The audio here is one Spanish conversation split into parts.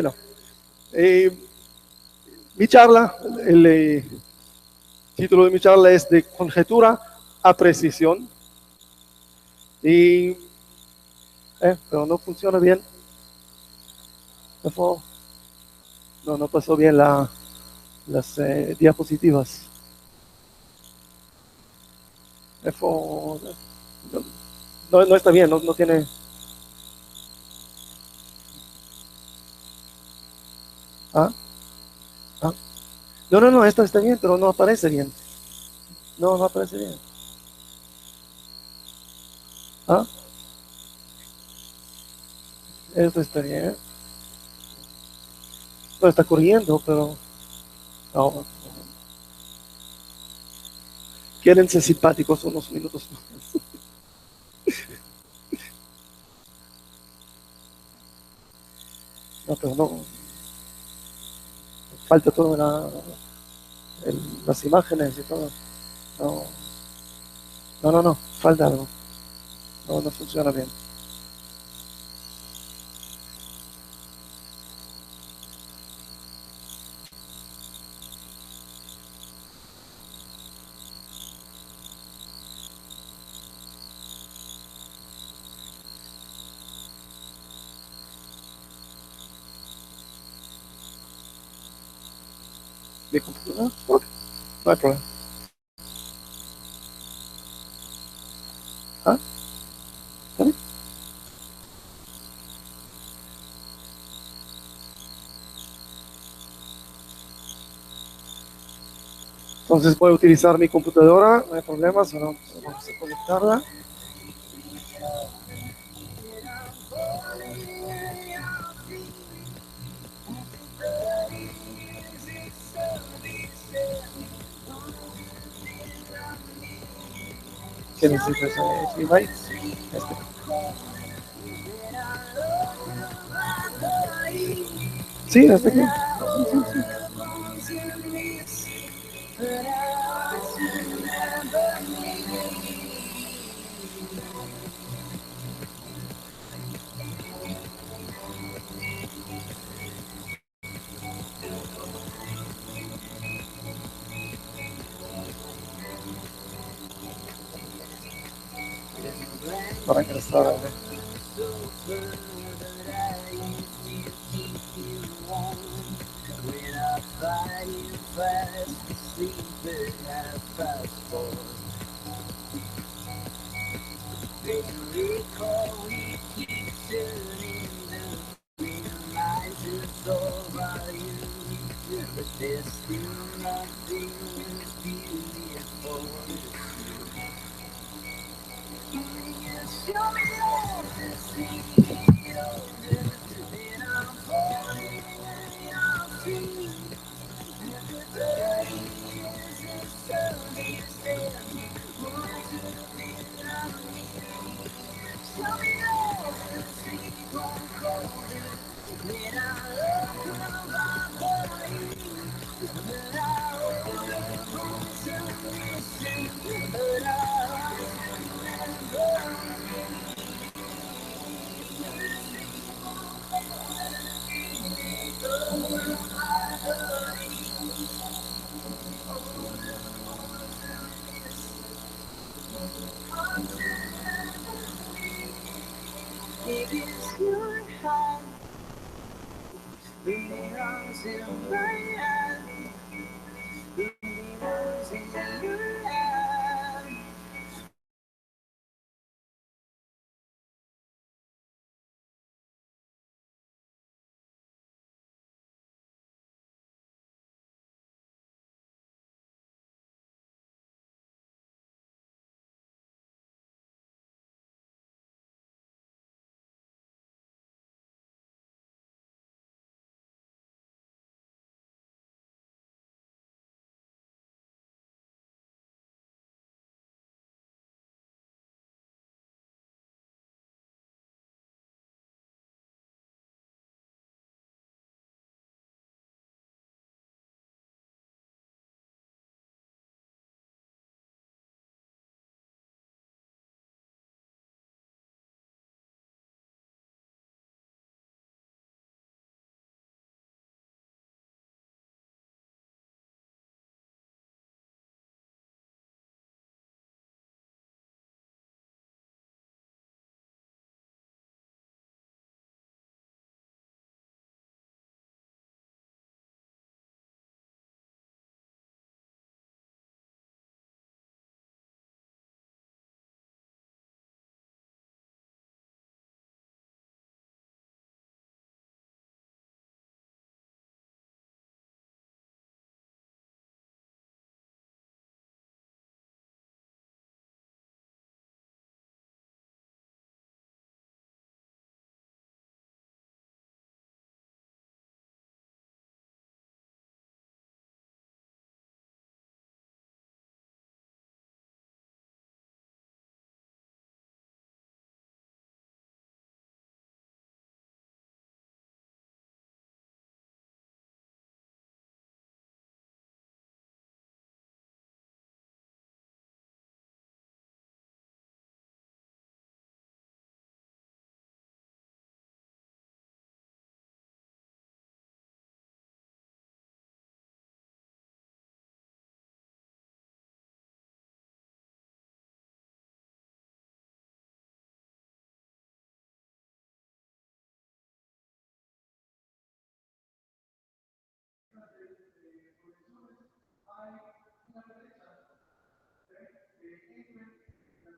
Bueno, eh, mi charla, el título de mi charla es de conjetura a precisión. Y, pero no funciona bien. No pasó bien las diapositivas. No, no está bien, no tiene. ¿Ah? ¿Ah? No, esto está bien, pero no aparece bien. No aparece bien. ¿Ah? Esto está bien. No está corriendo, pero no. Quieren ser simpáticos unos minutos más. No, pero no. Falta todo las imágenes y todo. No, no, falta algo. No funciona bien. Mi computadora, ok, no hay problema. ¿Ah? ¿Está bien? Entonces voy a utilizar mi computadora, no hay problema, solo vamos a conectarla. ¿Qué necesitas? ¿Invite? Este. Sí, hasta aquí. Para ingresar a ver.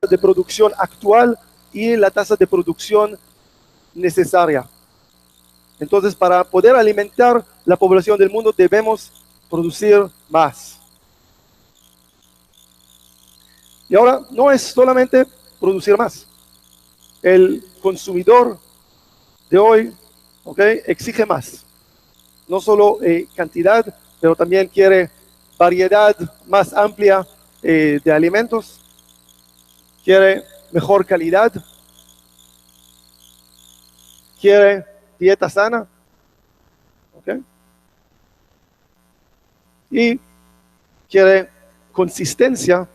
de producción actual y la tasa de producción necesaria. Entonces, para poder alimentar la población del mundo, debemos producir más. Y ahora, no es solamente producir más. El consumidor de hoy, exige más. No solo cantidad, pero también quiere variedad más amplia de alimentos, quiere mejor calidad, quiere dieta sana, y quiere consistencia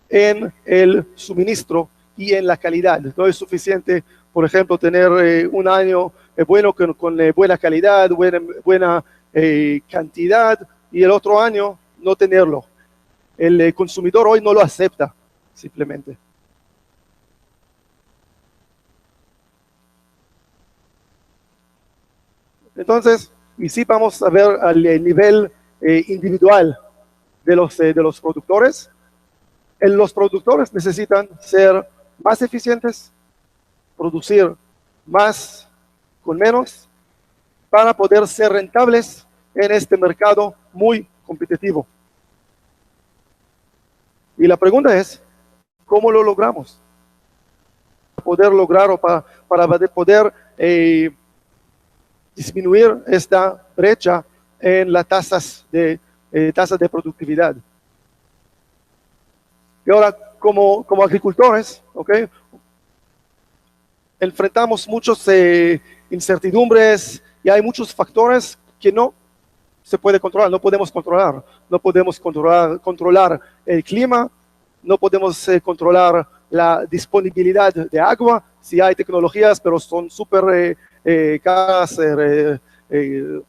en el suministro y en la calidad. No es suficiente, por ejemplo, tener un año bueno con buena calidad, buena cantidad, y el otro año no tenerlo. El consumidor hoy no lo acepta, simplemente. Entonces, y sí vamos a ver al nivel individual de los productores. Los productores necesitan ser más eficientes, producir más con menos, para poder ser rentables en este mercado muy competitivo. Y la pregunta es, ¿cómo lo logramos? Para poder lograr o para poder disminuir esta brecha en las tasas de productividad. Y ahora, como agricultores, enfrentamos muchas incertidumbres y hay muchos factores que no se puede controlar, no podemos controlar. No podemos controlar el clima, no podemos controlar la disponibilidad de agua. Si hay tecnologías, pero son súper caras,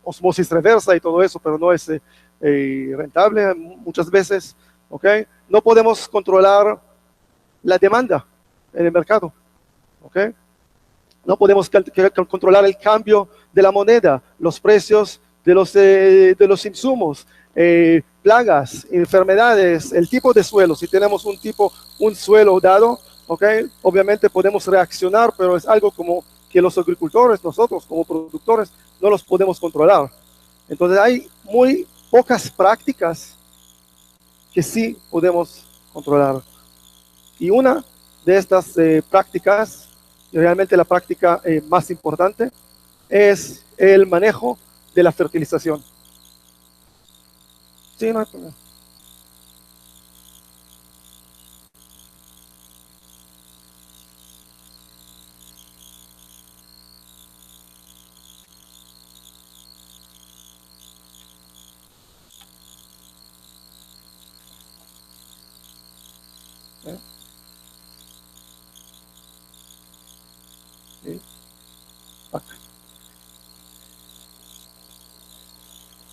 osmosis reversa y todo eso, pero no es rentable muchas veces. No podemos controlar la demanda en el mercado. No podemos controlar el cambio de la moneda, los precios de los insumos, plagas, enfermedades, el tipo de suelo. Si tenemos un suelo dado, obviamente podemos reaccionar, pero es algo como que los agricultores, nosotros como productores, no los podemos controlar. Entonces hay muy pocas prácticas que sí podemos controlar. Y una de estas prácticas, y realmente la práctica más importante, es el manejo de la fertilización. Sí, no hay problema. Sí. Acá.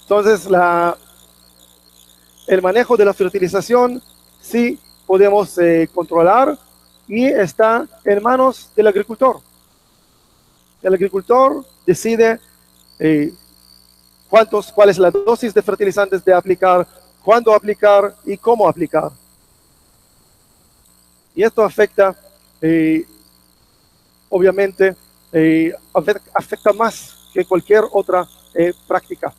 Entonces, el manejo de la fertilización sí podemos controlar y está en manos del agricultor. El agricultor decide cuál es la dosis de fertilizantes de aplicar, cuándo aplicar y cómo aplicar. Y esto afecta, obviamente, afecta más que cualquier otra práctica.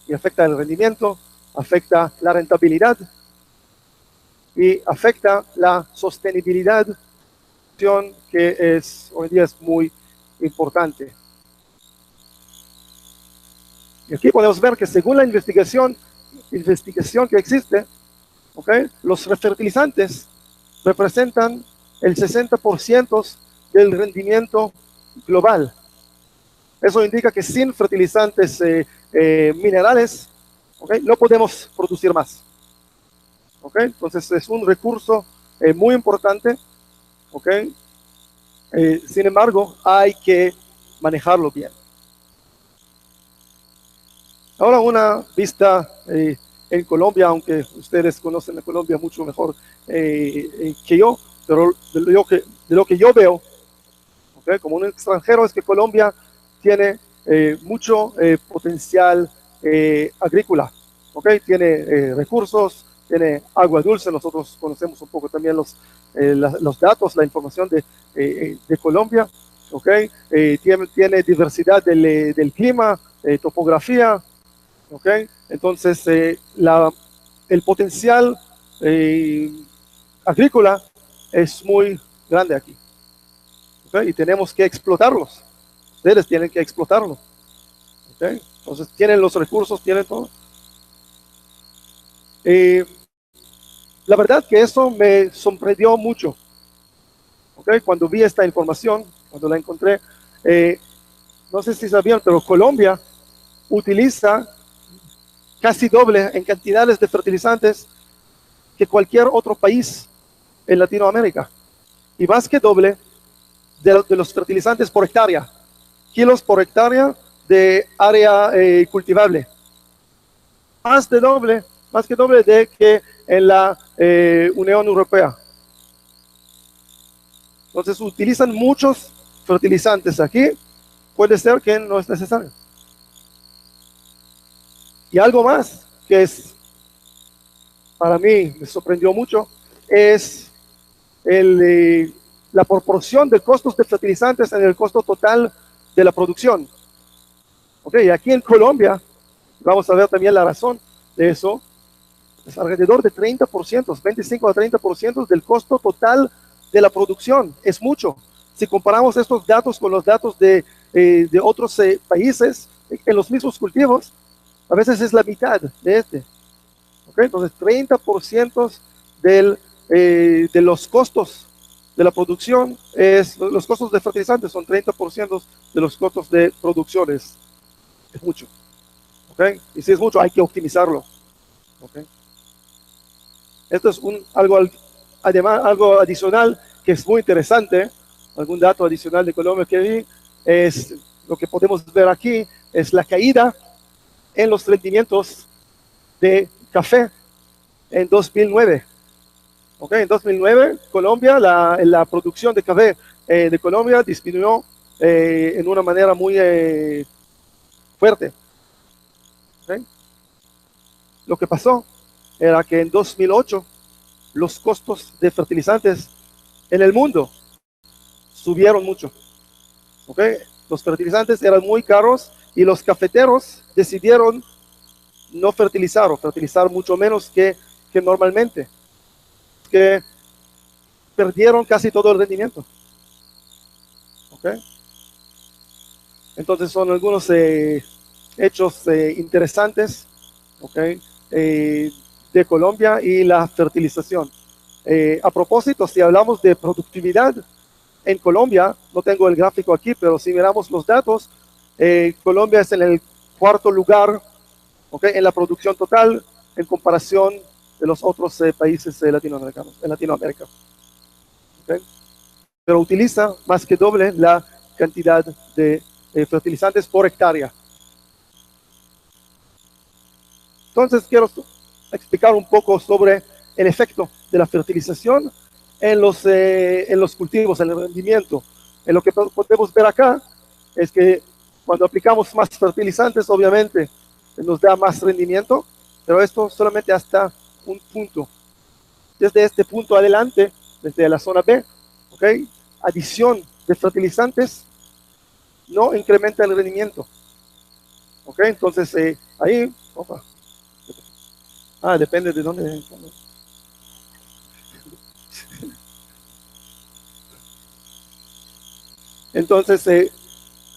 Y afecta el rendimiento, afecta la rentabilidad y afecta la sostenibilidad, que hoy en día es muy importante. Y aquí podemos ver que según la investigación que existe, los fertilizantes representan el 60% del rendimiento global. Eso indica que sin fertilizantes minerales, no podemos producir más. Entonces es un recurso muy importante. Sin embargo, hay que manejarlo bien. Ahora una vista en Colombia, aunque ustedes conocen a Colombia mucho mejor que yo, pero de lo que yo veo, como un extranjero, es que Colombia tiene mucho potencial agrícola. Tiene recursos, tiene agua dulce. Nosotros conocemos un poco también los los datos, la información de Colombia, ¿ok? Tiene diversidad del clima, topografía, ¿ok? Entonces, el potencial agrícola es muy grande aquí, ¿ok? Y tenemos que explotarlos. Ustedes tienen que explotarlo, ¿ok? Entonces, tienen los recursos, tienen todo. La verdad que eso me sorprendió mucho, ¿ok? Cuando vi esta información, cuando la encontré, no sé si sabían, pero Colombia utiliza casi doble en cantidades de fertilizantes que cualquier otro país en Latinoamérica. Y más que doble de los fertilizantes por hectárea, kilos por hectárea de área cultivable. Más que doble de que en la Unión Europea. Entonces utilizan muchos fertilizantes aquí. Puede ser que no es necesario. Y algo más que es, para mí, me sorprendió mucho, es la proporción de costos de fertilizantes en el costo total de la producción. Ok, aquí en Colombia, vamos a ver también la razón de eso, es alrededor de 30%, 25 a 30% del costo total de la producción. Es mucho. Si comparamos estos datos con los datos de otros países en los mismos cultivos, a veces es la mitad de este. ¿Okay? Entonces, 30% de los costos de la producción, los costos de fertilizantes son 30% de los costos de producción. Es mucho. ¿Okay? Y si es mucho, hay que optimizarlo. ¿Okay? Esto es además algo adicional que es muy interesante. Algún dato adicional de Colombia que vi es lo que podemos ver aquí, es la caída en los rendimientos de café en 2009. Okay, en 2009, Colombia, la producción de café de Colombia disminuyó en una manera muy fuerte. Okay. Lo que pasó era que en 2008 los costos de fertilizantes en el mundo subieron mucho. ¿Okay? Los fertilizantes eran muy caros y los cafeteros decidieron no fertilizar o fertilizar mucho menos que normalmente, que perdieron casi todo el rendimiento. ¿Okay? Entonces son algunos hechos interesantes, ¿okay? De Colombia y la fertilización. A propósito, si hablamos de productividad en Colombia, no tengo el gráfico aquí, pero si miramos los datos, Colombia es en el cuarto lugar, ¿okay? En la producción total en comparación de los otros países latinoamericanos, en Latinoamérica. ¿Okay? Pero utiliza más que doble la cantidad de fertilizantes por hectárea. Entonces quiero explicar un poco sobre el efecto de la fertilización en los cultivos, en el rendimiento. En lo que podemos ver acá es que cuando aplicamos más fertilizantes, obviamente nos da más rendimiento, pero esto solamente hasta un punto. Desde este punto adelante, desde la zona B, ¿okay? Adición de fertilizantes no incrementa el rendimiento. ¿Okay? Entonces, ahí, depende de dónde. Entonces,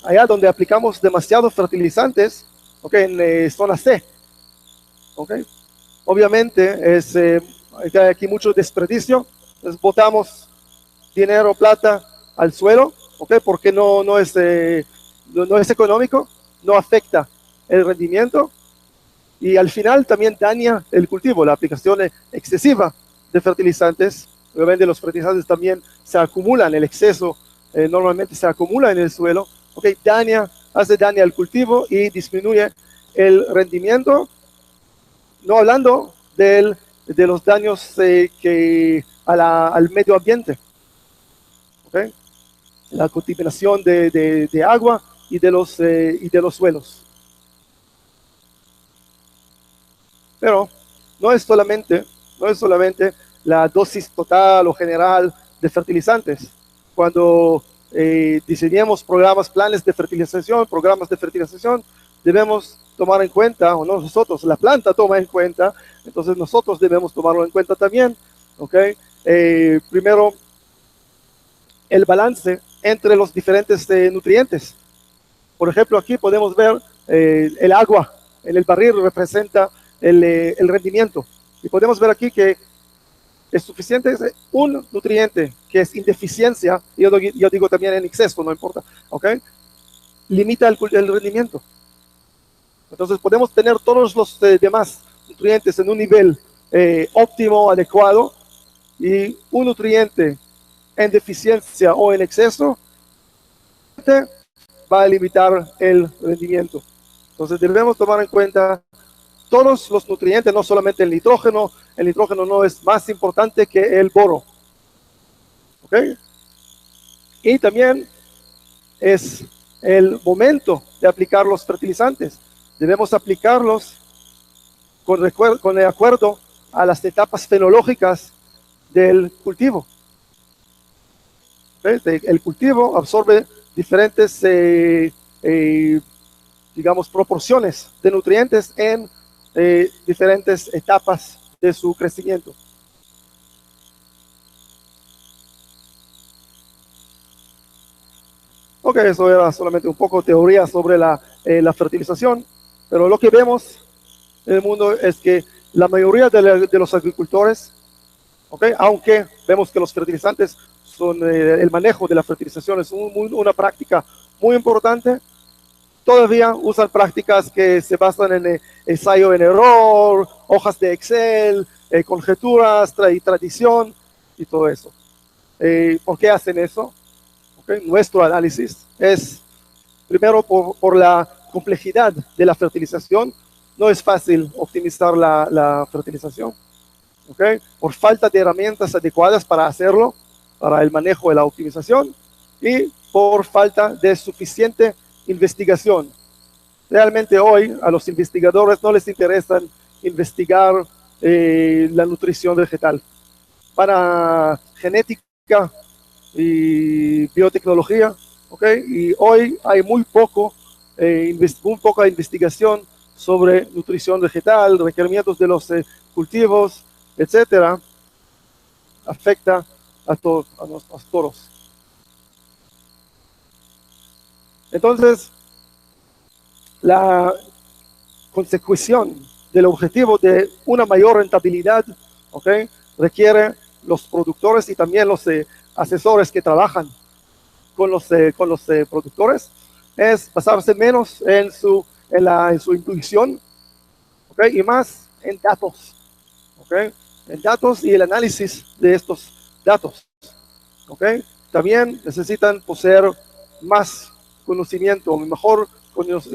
allá donde aplicamos demasiados fertilizantes, ¿okay? En zona C, ¿okay? Obviamente hay aquí mucho desperdicio, entonces botamos dinero, plata al suelo, ¿okay? Porque no es económico, no afecta el rendimiento y al final también daña el cultivo. La aplicación excesiva de fertilizantes, obviamente los fertilizantes también se acumulan, el exceso normalmente se acumula en el suelo, ¿okay? Hace daño al cultivo y disminuye el rendimiento, no hablando de los daños al medio ambiente, ¿okay? La contaminación de agua y de los suelos. Pero no es solamente la dosis total o general de fertilizantes. Cuando diseñemos planes de fertilización, programas de fertilización, debemos tomar en cuenta, o no nosotros, la planta toma en cuenta, entonces nosotros debemos tomarlo en cuenta también, ¿ok? Primero, el balance entre los diferentes nutrientes. Por ejemplo, aquí podemos ver el agua en el barril representa el rendimiento. Y podemos ver aquí que es suficiente un nutriente que es indeficiencia, y yo digo también en exceso, no importa, ¿ok? Limita el rendimiento. Entonces podemos tener todos los demás nutrientes en un nivel óptimo, adecuado, y un nutriente en deficiencia o en exceso va a limitar el rendimiento. Entonces debemos tomar en cuenta todos los nutrientes, no solamente el nitrógeno no es más importante que el boro. ¿Ok? Y también es el momento de aplicar los fertilizantes. Debemos aplicarlos con de acuerdo a las etapas fenológicas del cultivo. ¿Okay? El cultivo absorbe diferentes, digamos, proporciones de nutrientes en diferentes etapas de su crecimiento. Ok, eso era solamente un poco teoría sobre la fertilización, pero lo que vemos en el mundo es que la mayoría de los agricultores, okay, aunque vemos que los fertilizantes son, el manejo de la fertilización es una práctica muy importante, todavía usan prácticas que se basan en ensayo en error, hojas de Excel, conjeturas y tradición y todo eso. ¿Por qué hacen eso? Okay. Nuestro análisis es, primero, por la complejidad de la fertilización. No es fácil optimizar la fertilización. Okay. Por falta de herramientas adecuadas para hacerlo, para el manejo de la optimización, y por falta de suficiente investigación. Realmente hoy a los investigadores no les interesa investigar la nutrición vegetal. Para genética y biotecnología, ¿okay? Y hoy hay muy poca investigación sobre nutrición vegetal, requerimientos de los cultivos, etcétera. Afecta a todos. Entonces, la consecución del objetivo de una mayor rentabilidad, ¿okay? Requiere los productores y también los asesores que trabajan con los productores, es basarse menos en su intuición, ¿okay? Y más en datos, ¿okay? En datos y el análisis de estos datos, ¿okay? También necesitan poseer más conocimiento, mejor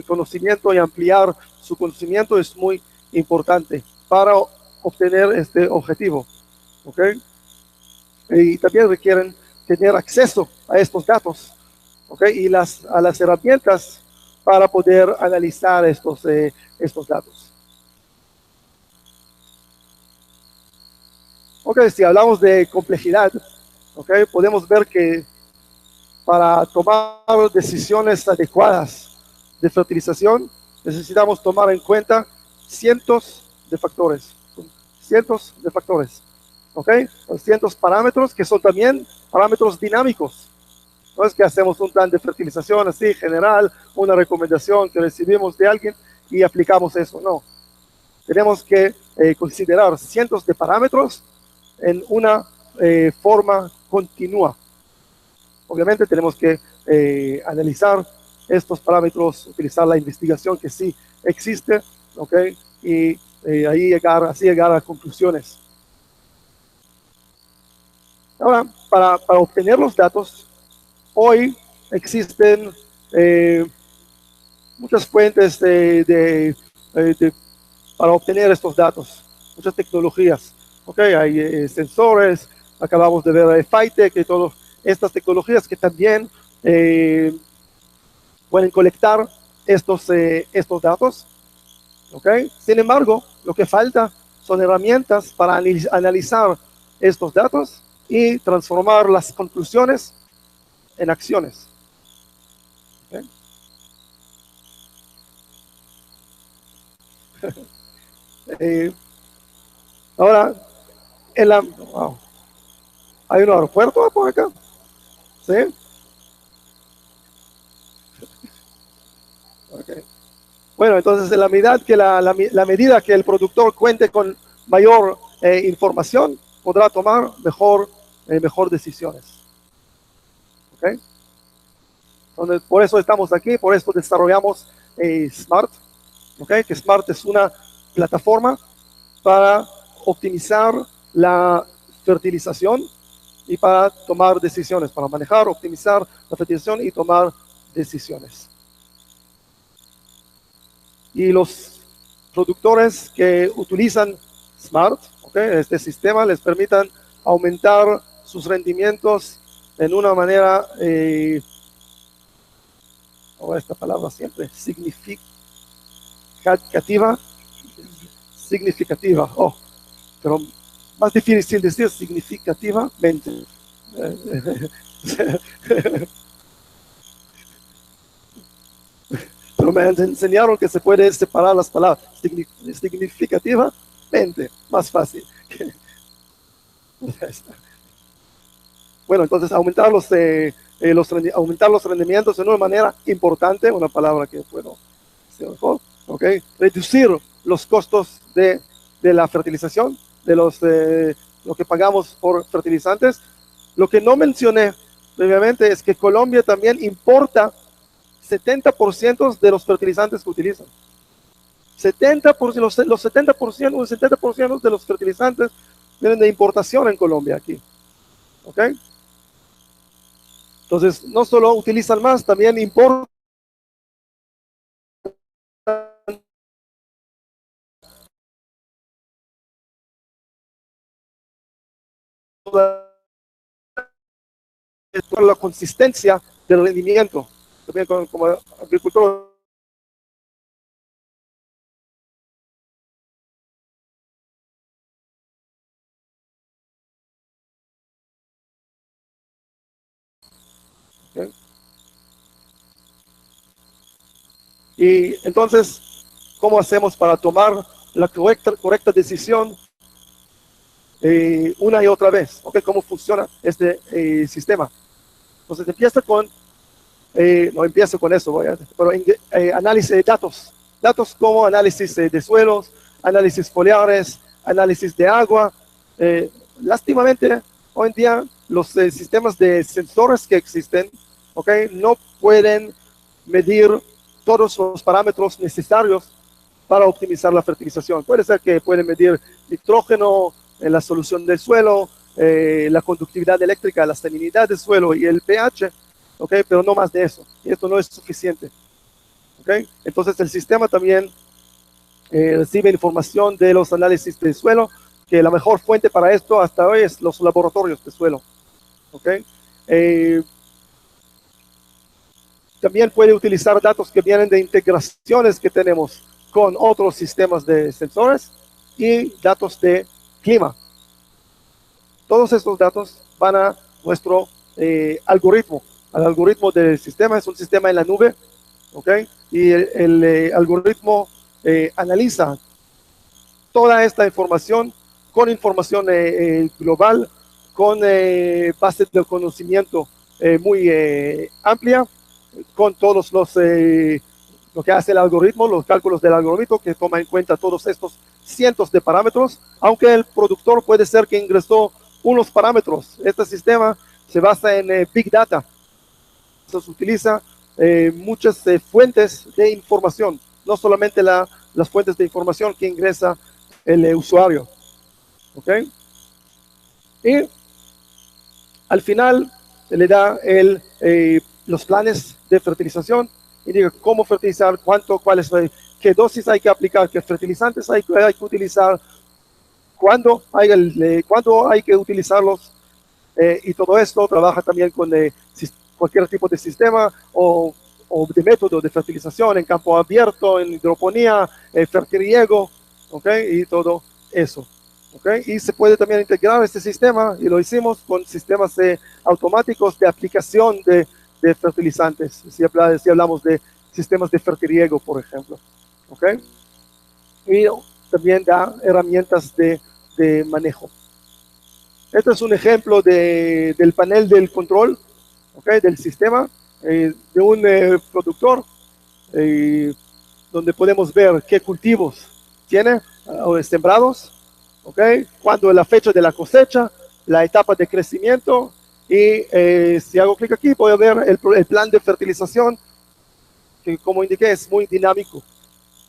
conocimiento, y ampliar su conocimiento es muy importante para obtener este objetivo, ¿ok? Y también requieren tener acceso a estos datos, ¿ok? Y a las herramientas para poder analizar estos datos. Ok, si hablamos de complejidad, ¿ok? Podemos ver que para tomar decisiones adecuadas de fertilización, necesitamos tomar en cuenta cientos de factores, ¿ok? Cientos parámetros que son también parámetros dinámicos. No es que hacemos un plan de fertilización así general, una recomendación que recibimos de alguien y aplicamos eso, no. Tenemos que considerar cientos de parámetros en una forma continua. Obviamente tenemos que analizar estos parámetros, utilizar la investigación que sí existe, ¿ok? Y así llegar a conclusiones. Ahora, para obtener los datos, hoy existen muchas fuentes para obtener estos datos, muchas tecnologías, ¿ok? Hay sensores, acabamos de ver Phytec y todas estas tecnologías que también pueden colectar estos datos, ¿ok? Sin embargo, lo que falta son herramientas para analizar estos datos y transformar las conclusiones en acciones. ¿Okay? Ahora, wow, hay un aeropuerto por acá, ¿sí? Okay. Bueno, entonces en la medida que el productor cuente con mayor información, podrá tomar mejor decisiones. ¿Okay? Entonces, por eso estamos aquí, por eso desarrollamos Smart. ¿Okay? Que Smart es una plataforma para optimizar la fertilización y para tomar decisiones, para manejar, optimizar la fertilización y tomar decisiones. Y los productores que utilizan Smart, ¿okay? Este sistema les permitan aumentar sus rendimientos en una manera, esta palabra siempre, significativa, pero más difícil decir significativamente. Pero me enseñaron que se puede separar las palabras significativamente, más fácil. Bueno, entonces aumentar los rendimientos en una manera importante, una palabra que puedo decir mejor, ¿okay? Reducir los costos de la fertilización, de lo que pagamos por fertilizantes. Lo que no mencioné previamente es que Colombia también importa 70% de los fertilizantes que utilizan. 70%, los 70%, un 70% de los fertilizantes vienen de importación en Colombia aquí. ¿Ok? Entonces, no solo utilizan más, también importan la consistencia del rendimiento. También como agricultor. ¿Okay? Y entonces, ¿cómo hacemos para tomar la correcta decisión una y otra vez? ¿Okay? ¿Cómo funciona este sistema? Entonces empieza con, no empiezo con eso, pero análisis de datos como análisis de suelos, análisis foliares, análisis de agua. Lástimamente, hoy en día los sistemas de sensores que existen, ¿okay? No pueden medir todos los parámetros necesarios para optimizar la fertilización. Puede ser que pueden medir nitrógeno, la solución del suelo, la conductividad eléctrica, la salinidad del suelo y el pH, ¿okay? Pero no más de eso. Y esto no es suficiente. ¿Okay? Entonces el sistema también recibe información de los análisis del suelo, que la mejor fuente para esto hasta hoy es los laboratorios de suelo. ¿Okay? También puede utilizar datos que vienen de integraciones que tenemos con otros sistemas de sensores y datos de clima. Todos estos datos van a nuestro algoritmo. El algoritmo del sistema es un sistema en la nube, ¿okay? Y el algoritmo analiza toda esta información con información global, con bases de conocimiento muy amplia, con todos lo que hace el algoritmo, los cálculos del algoritmo que toma en cuenta todos estos cientos de parámetros, aunque el productor puede ser que ingresó unos parámetros. Este sistema se basa en Big Data. Entonces utiliza muchas fuentes de información, no solamente las fuentes de información que ingresa el usuario. ¿Ok? Y al final le da los planes de fertilización y diga cómo fertilizar, qué dosis hay que aplicar, qué fertilizantes hay que utilizar, cuándo hay que utilizarlos, y todo esto trabaja también con cualquier tipo de sistema o de método de fertilización en campo abierto, en hidroponía, fertiriego, ¿okay? Y todo eso. ¿Okay? Y se puede también integrar este sistema, y lo hicimos con sistemas automáticos de aplicación de fertilizantes, si hablamos de sistemas de fertiriego, por ejemplo. ¿Okay? Y también da herramientas de manejo. Este es un ejemplo del panel del control, ¿okay? Del sistema, de un productor, donde podemos ver qué cultivos tiene sembrados, ¿okay? Cuándo es la fecha de la cosecha, la etapa de crecimiento, y si hago clic aquí voy a ver el plan de fertilización, que como indiqué es muy dinámico.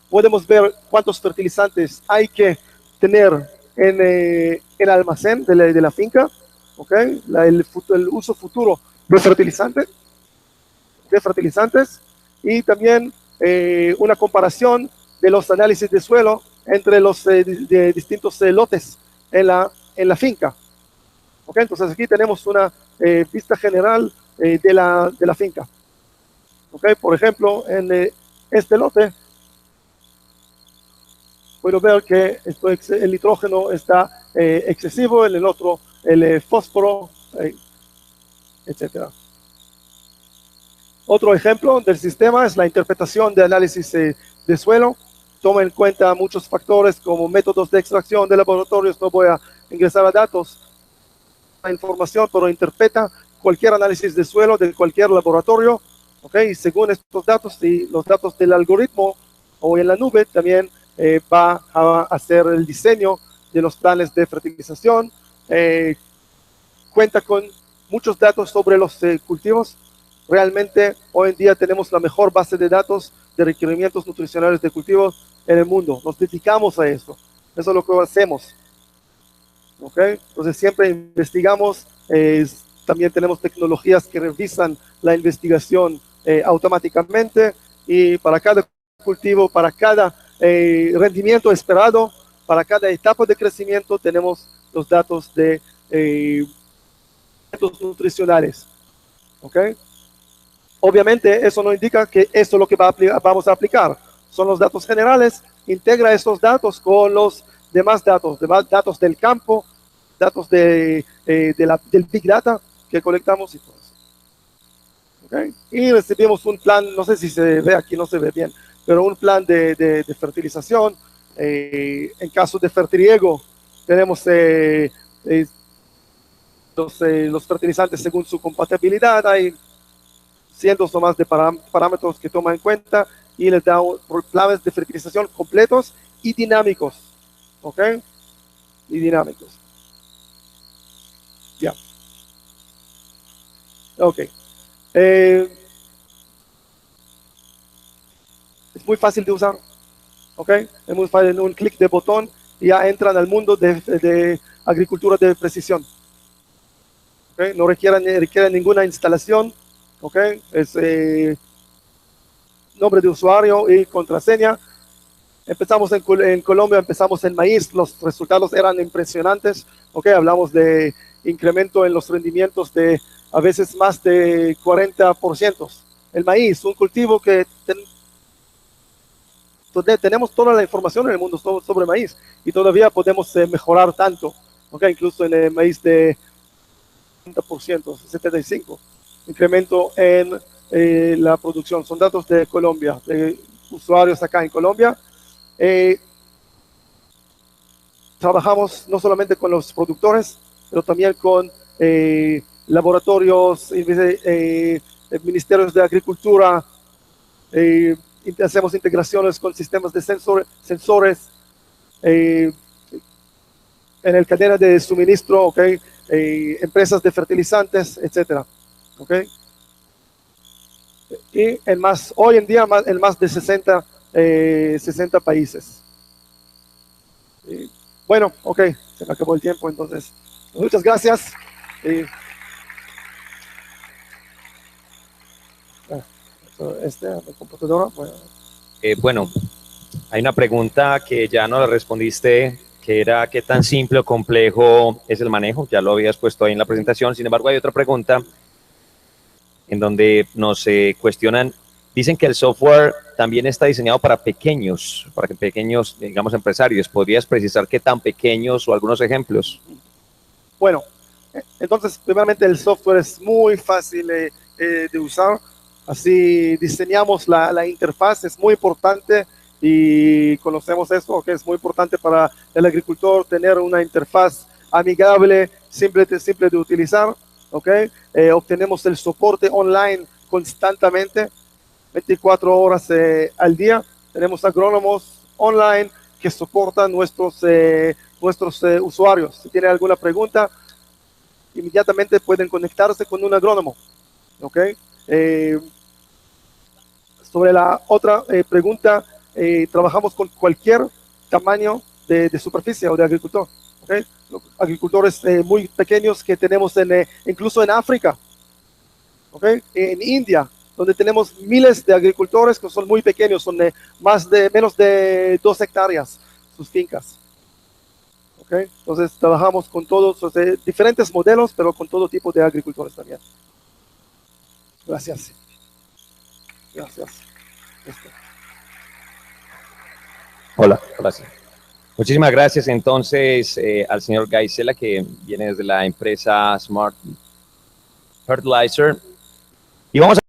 Podemos ver cuántos fertilizantes hay que tener en el almacén de la finca, ¿okay? El uso futuro de fertilizantes, y también una comparación de los análisis de suelo entre los de distintos lotes en la finca. ¿Okay? Entonces aquí tenemos una vista general de la finca. ¿Okay? Por ejemplo, en este lote puedo ver que el nitrógeno está excesivo, en el otro el fósforo, etc. Otro ejemplo del sistema es la interpretación de análisis de suelo. Toma en cuenta muchos factores como métodos de extracción de laboratorios. No voy a ingresar a datos, la información, pero interpreta cualquier análisis de suelo de cualquier laboratorio. ¿Okay? Y según estos datos y los datos del algoritmo o en la nube, también va a hacer el diseño de los planes de fertilización. Cuenta con muchos datos sobre los cultivos. Realmente hoy en día tenemos la mejor base de datos de requerimientos nutricionales de cultivos en el mundo. Nos dedicamos a eso. Eso es lo que hacemos. ¿Okay? Entonces siempre investigamos. También tenemos tecnologías que revisan la investigación automáticamente, y para cada cultivo, para cada rendimiento esperado, para cada etapa de crecimiento tenemos los datos de nutricionales. ¿Okay? Obviamente eso no indica que esto es lo que vamos a aplicar. Son los datos generales. Integra estos datos con los demás datos del campo, datos del Big Data que colectamos y todo eso. ¿Okay? Y recibimos un plan, no sé si se ve aquí, no se ve bien, pero un plan de fertilización. En caso de fertiriego, tenemos los fertilizantes según su compatibilidad. Hay cientos o más de parámetros que toma en cuenta, y les da planes de fertilización completos y dinámicos. ¿Ok? Y dinámicos. Ya. Ok. Es muy fácil de usar. ¿Ok? Es muy fácil, en un clic de botón y ya entran al mundo de agricultura de precisión. ¿Ok? No requieren ninguna instalación. ¿Ok? Es nombre de usuario y contraseña. Empezamos en Colombia, empezamos en maíz. Los resultados eran impresionantes. ¿Ok? Hablamos de incremento en los rendimientos de a veces más de 40%. El maíz, un cultivo que tenemos toda la información en el mundo sobre maíz, y todavía podemos mejorar tanto. ¿Ok? Incluso en el maíz de 70%, 75%. Incremento en la producción. Son datos de Colombia, de usuarios acá en Colombia. Trabajamos no solamente con los productores, pero también con laboratorios, ministerios de agricultura. Hacemos integraciones con sistemas de sensores en el cadena de suministro, ¿okay? Empresas de fertilizantes, etcétera. ¿Okay? Y hoy en día en más de 60 países. Bueno, ok, se me acabó el tiempo, entonces muchas gracias. La computadora. Bueno, hay una pregunta que ya no la respondiste, que era qué tan simple o complejo es el manejo. Ya lo habías puesto ahí en la presentación. Sin embargo, hay otra pregunta en donde nos cuestionan Dicen que el software también está diseñado para que pequeños, digamos, empresarios. ¿Podrías precisar qué tan pequeños o algunos ejemplos? Bueno, entonces, primeramente el software es muy fácil de usar. Así diseñamos la interfaz, es muy importante y conocemos eso, que es muy importante para el agricultor tener una interfaz amigable, simple de utilizar. ¿Okay? Obtenemos el soporte online constantemente, 24 horas al día. Tenemos agrónomos online que soportan nuestros usuarios. Si tienen alguna pregunta, inmediatamente pueden conectarse con un agrónomo. ¿Okay? Sobre la otra pregunta, trabajamos con cualquier tamaño de superficie o de agricultor. ¿Okay? Los agricultores muy pequeños que tenemos incluso en África, ¿okay? En India, donde tenemos miles de agricultores que son muy pequeños, son menos de 2 hectáreas sus fincas. ¿Okay? Entonces trabajamos con todos diferentes modelos, pero con todo tipo de agricultores también. Gracias. Gracias. Hola, gracias. Muchísimas gracias entonces al señor Gaisela, que viene desde la empresa Smart Fertilizer. Y vamos a